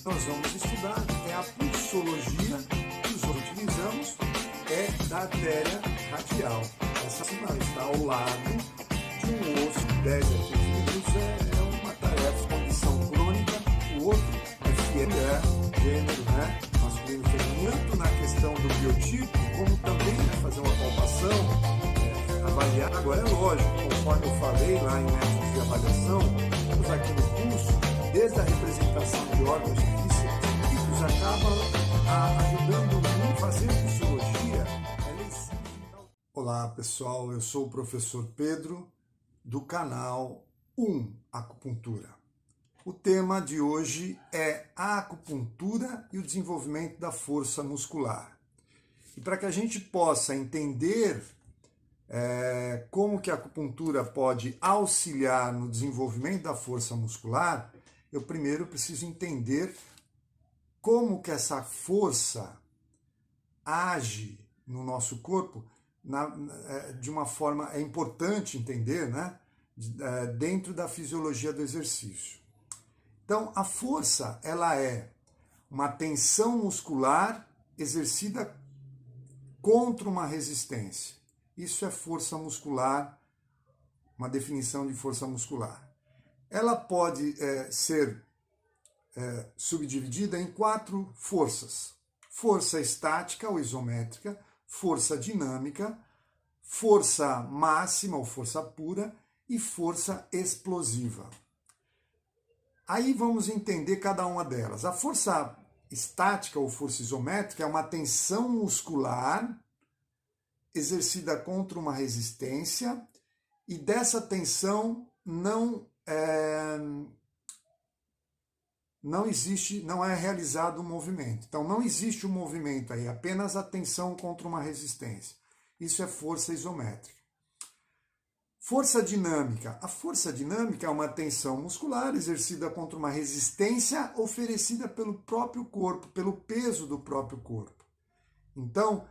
nós vamos estudar é a pulsologia que nós utilizamos da artéria radial. Essa está ao lado de um osso, 10 a 15 minutos é uma tarefa, condição crônica. O outro é gênero, masculino e feminino, tanto na questão do biotipo, como também fazer uma palpação, avaliar. Agora é lógico, conforme eu falei lá em métodos de avaliação, temos aqui no curso, desde a representação de órgãos específicos, acaba ajudando muito a fazer fisiologia. Olá pessoal, eu sou o professor Pedro, do canal Acupuntura. O tema de hoje é a acupuntura e o desenvolvimento da força muscular. E para que a gente possa entender como que a acupuntura pode auxiliar no desenvolvimento da força muscular, eu primeiro preciso entender como que essa força age no nosso corpo de uma forma, é importante entender, dentro da fisiologia do exercício. Então, a força, ela é uma tensão muscular exercida contra uma resistência. Isso é força muscular, uma definição de força muscular. Ela pode ser subdividida em 4 forças. Força estática ou isométrica, força dinâmica, força máxima ou força pura e força explosiva. Aí vamos entender cada uma delas. A força estática ou força isométrica é uma tensão muscular exercida contra uma resistência e dessa tensão não é realizado um movimento. Então não existe um movimento aí, apenas a tensão contra uma resistência. Isso é força isométrica. Força dinâmica. A força dinâmica é uma tensão muscular exercida contra uma resistência oferecida pelo próprio corpo, pelo peso do próprio corpo. Então,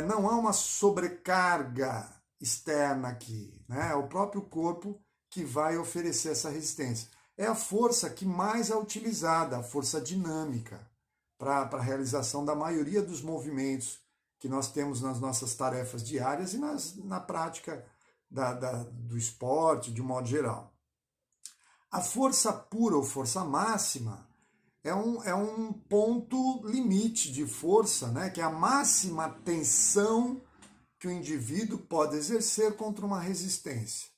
não há uma sobrecarga externa aqui, É o próprio corpo que vai oferecer essa resistência. É a força que mais é utilizada, a força dinâmica, para a realização da maioria dos movimentos que nós temos nas nossas tarefas diárias e na prática do esporte, de um modo geral. A força pura ou força máxima é um ponto limite de força, que é a máxima tensão que o indivíduo pode exercer contra uma resistência.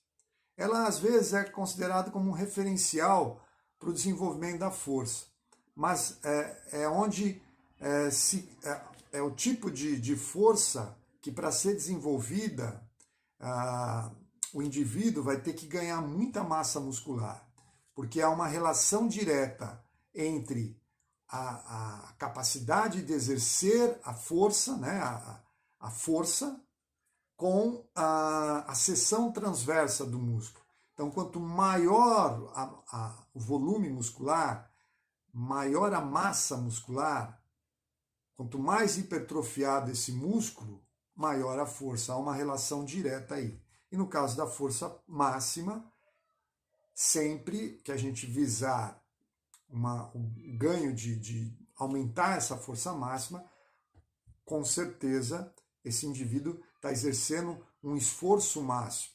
Ela, às vezes, é considerada como um referencial para o desenvolvimento da força, mas é o tipo de força que, para ser desenvolvida, o indivíduo vai ter que ganhar muita massa muscular, porque há uma relação direta entre a capacidade de exercer a força, a força, com a seção transversa do músculo. Então, quanto maior o volume muscular, maior a massa muscular, quanto mais hipertrofiado esse músculo, maior a força. Há uma relação direta aí. E no caso da força máxima, sempre que a gente visar o ganho de aumentar essa força máxima, com certeza esse indivíduo está exercendo um esforço máximo,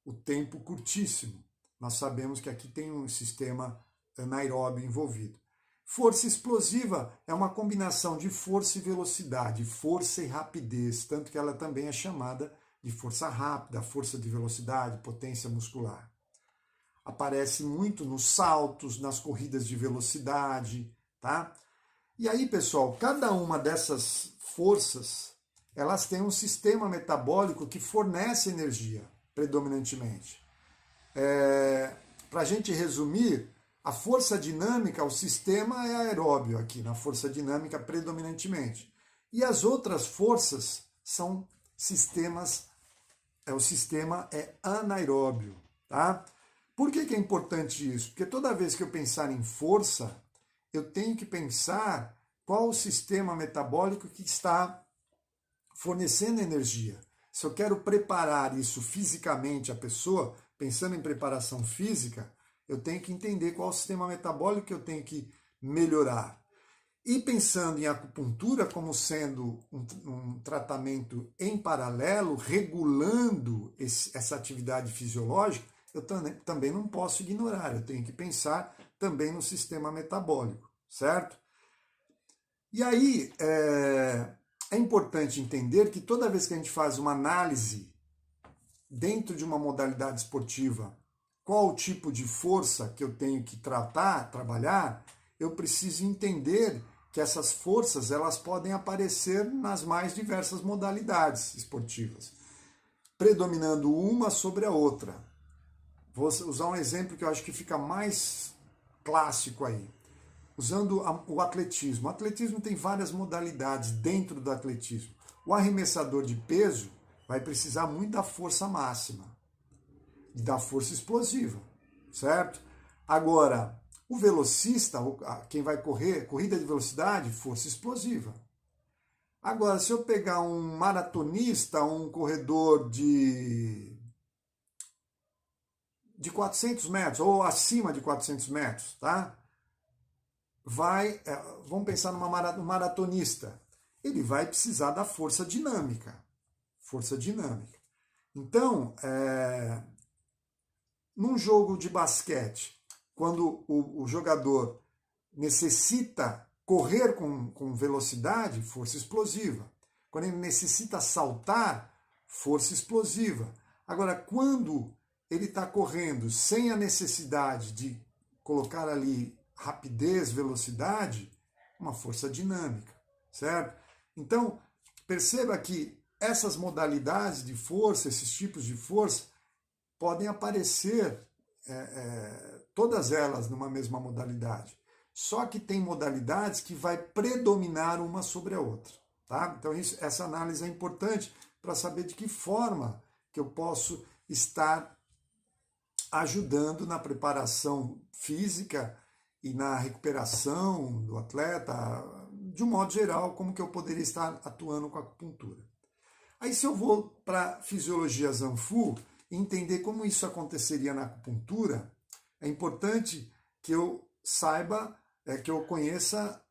o tempo curtíssimo. Nós sabemos que aqui tem um sistema anaeróbio envolvido. Força explosiva é uma combinação de força e velocidade, força e rapidez, tanto que ela também é chamada de força rápida, força de velocidade, potência muscular. Aparece muito nos saltos, nas corridas de velocidade, tá? E aí, pessoal, cada uma dessas forças, elas têm um sistema metabólico que fornece energia, predominantemente. Para a gente resumir, a força dinâmica, o sistema é aeróbio aqui, na força dinâmica predominantemente. E as outras forças são sistemas, o sistema é anaeróbio, tá? Por que é importante isso? Porque toda vez que eu pensar em força, eu tenho que pensar qual o sistema metabólico que está fornecendo energia. Se eu quero preparar isso fisicamente a pessoa, pensando em preparação física, eu tenho que entender qual o sistema metabólico que eu tenho que melhorar. E pensando em acupuntura como sendo um tratamento em paralelo, regulando essa atividade fisiológica, eu também não posso ignorar, eu tenho que pensar também no sistema metabólico, certo? E aí é importante entender que toda vez que a gente faz uma análise dentro de uma modalidade esportiva, qual o tipo de força que eu tenho que trabalhar, eu preciso entender que essas forças elas podem aparecer nas mais diversas modalidades esportivas, predominando uma sobre a outra. Vou usar um exemplo que eu acho que fica mais clássico aí. Usando o atletismo. O atletismo tem várias modalidades dentro do atletismo. O arremessador de peso vai precisar muito da força máxima e da força explosiva, certo? Agora, o velocista, quem vai correr, corrida de velocidade, força explosiva. Agora, se eu pegar um maratonista, um corredor de 400 metros ou acima de 400 metros, tá? Vamos pensar num maratonista. Ele vai precisar da força dinâmica. Força dinâmica. Então, num jogo de basquete, quando o jogador necessita correr com velocidade, força explosiva. Quando ele necessita saltar, força explosiva. Agora, quando ele está correndo sem a necessidade de colocar ali rapidez, velocidade, uma força dinâmica, certo? Então, perceba que essas modalidades de força, esses tipos de força, podem aparecer todas elas numa mesma modalidade. Só que tem modalidades que vai predominar uma sobre a outra, tá? Então essa análise é importante para saber de que forma que eu posso estar ajudando na preparação física e na recuperação do atleta, de um modo geral, como que eu poderia estar atuando com a acupuntura. Aí se eu vou para a fisiologia Zanfu e entender como isso aconteceria na acupuntura, é importante que eu saiba, que eu conheça,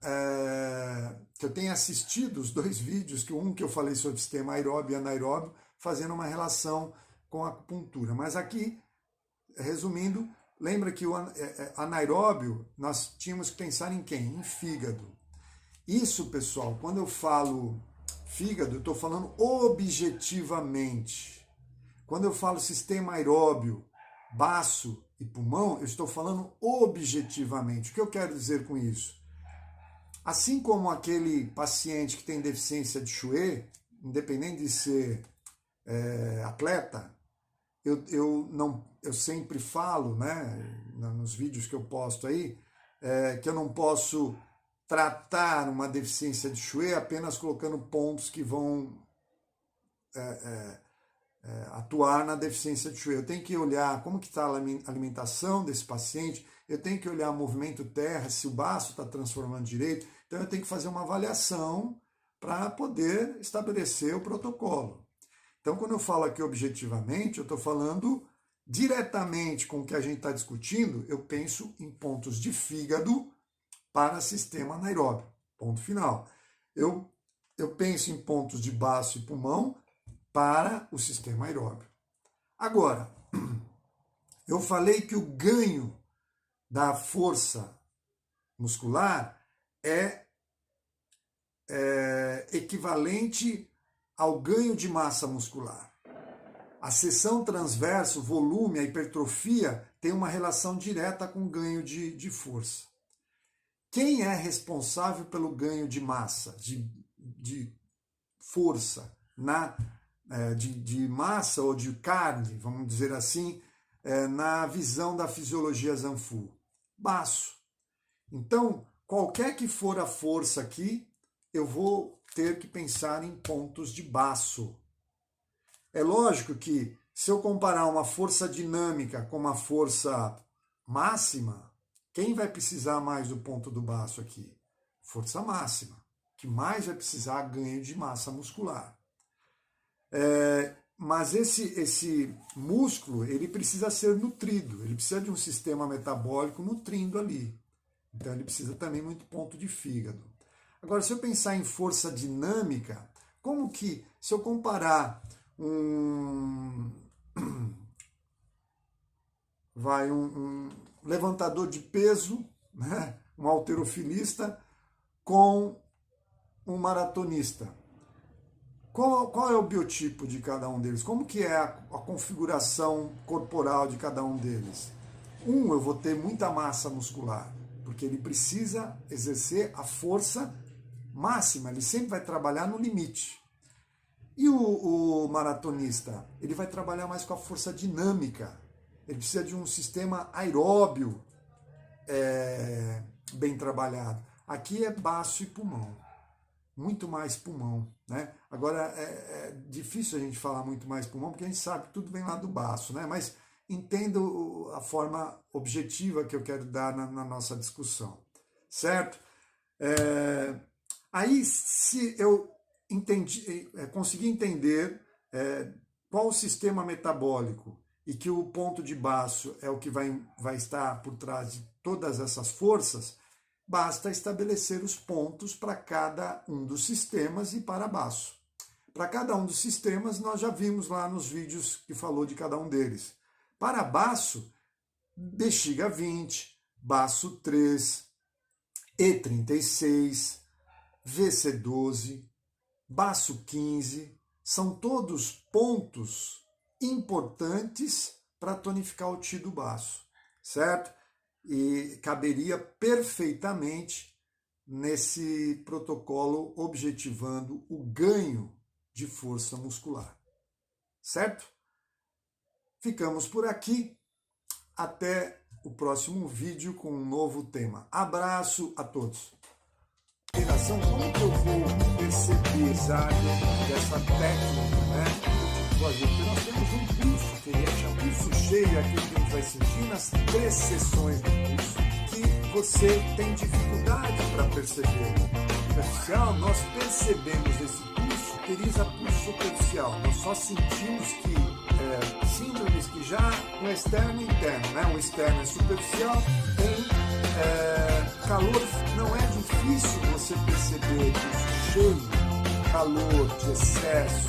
que eu tenha assistido os dois vídeos, que eu falei sobre sistema aeróbio e anaeróbio, fazendo uma relação com a acupuntura. Mas aqui, resumindo, lembra que o anaeróbio, nós tínhamos que pensar em quem? Em fígado. Isso, pessoal, quando eu falo fígado, eu estou falando objetivamente. Quando eu falo sistema aeróbio, baço e pulmão, eu estou falando objetivamente. O que eu quero dizer com isso? Assim como aquele paciente que tem deficiência de Chouet, independente de ser atleta, eu sempre falo, né, nos vídeos que eu posto aí, que eu não posso tratar uma deficiência de Chouet apenas colocando pontos que vão atuar na deficiência de Chouet. Eu tenho que olhar como que está a alimentação desse paciente, eu tenho que olhar o movimento terra, se o baço está transformando direito, então eu tenho que fazer uma avaliação para poder estabelecer o protocolo. Então, quando eu falo aqui objetivamente, eu estou falando diretamente com o que a gente está discutindo, eu penso em pontos de fígado para sistema anaeróbio. Ponto final. Eu penso em pontos de baço e pulmão para o sistema aeróbio. Agora, eu falei que o ganho da força muscular é equivalente ao ganho de massa muscular. A seção transverso, volume, a hipertrofia tem uma relação direta com o ganho de força. Quem é responsável pelo ganho de massa, de força, de massa ou de carne, vamos dizer assim, na visão da fisiologia Zanfu? Baço. Então, qualquer que for a força aqui, eu vou ter que pensar em pontos de baço. É lógico que, se eu comparar uma força dinâmica com uma força máxima, quem vai precisar mais do ponto do baço aqui? Força máxima, que mais vai precisar ganho de massa muscular. Mas esse músculo, ele precisa ser nutrido, ele precisa de um sistema metabólico nutrindo ali. Então ele precisa também muito ponto de fígado. Agora, se eu pensar em força dinâmica, como que, se eu comparar um levantador de peso, né, um halterofilista, com um maratonista, qual é o biotipo de cada um deles? Como que é a configuração corporal de cada um deles? Eu vou ter muita massa muscular, porque ele precisa exercer a força máxima, ele sempre vai trabalhar no limite. E o maratonista, ele vai trabalhar mais com a força dinâmica, ele precisa de um sistema aeróbio bem trabalhado. Aqui é baço e pulmão, muito mais pulmão, né? Agora, é difícil a gente falar muito mais pulmão, porque a gente sabe que tudo vem lá do baço, né? Mas entendo a forma objetiva que eu quero dar na nossa discussão, certo? Aí, se eu conseguir entender qual o sistema metabólico e que o ponto de baço é o que vai estar por trás de todas essas forças, basta estabelecer os pontos para cada um dos sistemas e para baço. Para cada um dos sistemas, nós já vimos lá nos vídeos que falou de cada um deles. Para baço, bexiga 20, baço 3, E36, VC12, baço 15, são todos pontos importantes para tonificar o ti do baço, certo? E caberia perfeitamente nesse protocolo objetivando o ganho de força muscular, certo? Ficamos por aqui, até o próximo vídeo com um novo tema. Abraço a todos! Como que eu vou perceber dessa técnica, né? Porque nós temos um curso, que é curso cheio, aquele que a gente vai sentir nas 3 sessões do curso, que você tem dificuldade para perceber. Superficial, nós percebemos esse pulso, teriza pulso superficial. Nós só sentimos que síndromes que já um externo e interno, né? Um externo é superficial, calor, não é difícil você perceber pulso cheio, calor de excesso,